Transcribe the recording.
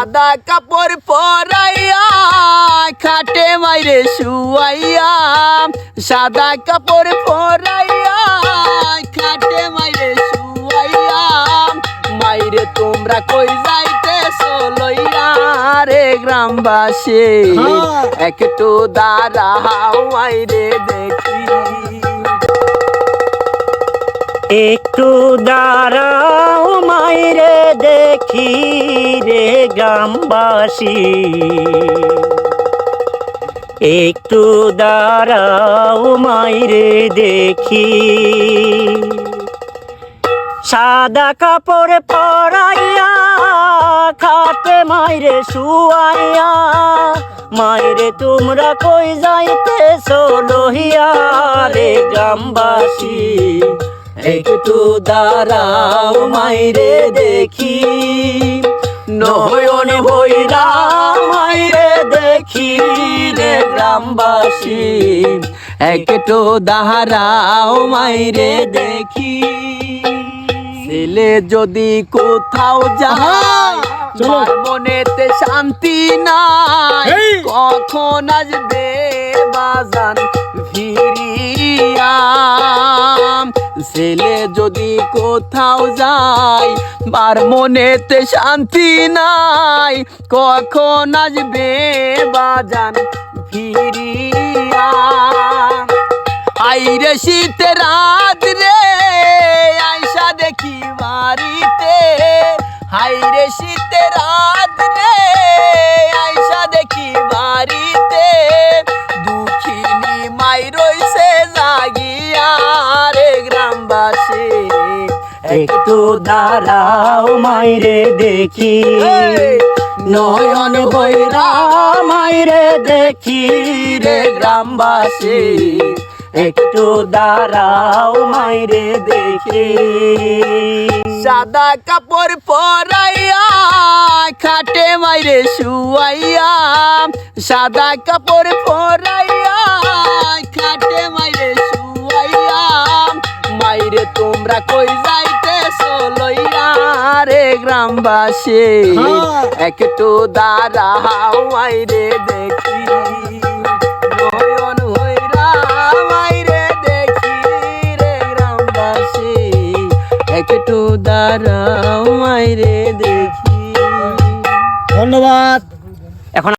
সাদা কাপড় পরাইয়া খাটে মাইরে শুয়াইয়া, সাদা কাপড় পরাইয়া খাটে মাইরে শুয়াইয়া, মাইরে তোমরা কই যাইতেছো লইয়া রে গ্রামবাসী, একটু দাঁড়াও মাইরে দেখি। একটু দাঁড়াও মাইরে দেখি রে গ্রামবাসী, একটু দাঁড়াও মাইরে দেখি। সাদা কাপড় পরাইয়া খাটে মাইরে শুয়াইয়া, মাইরে তোমরা কই যাইতেছো লইয়া রে গ্রামবাসী, একটু দাঁড়াও মাইরে দেখি। নয়ন ভৈরা মাইরে দেখি রে গ্রামবাসী, একটু দাঁড়াও মাইরে দেখি। ছেলে যদি কোথাও যায় মার মনেতে শান্তি নাই, কখন আসবে বাজান ফিরিয়া। ছেলে যদি কোথাও যায় মার মনেতে শান্তি নাই, কখন আসবে বাজান ফিরিয়া। আইরে শীতের রাত রে আইসা দেখি বাড়িতে, হাইরে শীতের রাত রে আইসা দেখি বাড়িতে, দুঃখিনী মাই রইছে জাগিয়া রে গ্রামবাসী, একটু দাঁড়াও মাইরে দেখি। নয়ন ভৈরা মাইরে দেখি রে গ্রামবাসী, একটু দাঁড়াও মাইরে দেখি। সাদা কাপড় পরাইয়া খাটে মাইরে শুয়াইয়া, সাদা কাপড় পরাইয়া খাটে মাইরে শুয়াইয়া, মাইরে তোমরা কই যাইতেছো লইয়া রে গ্রামবাসী, একটু দাঁড়াও মাইরে দেখি। নয়ন ভৈরা মাইরে দেখি রে গ্রামবাসী, একটু দাঁড়াও মাইরে দেখি। ধন্যবাদ।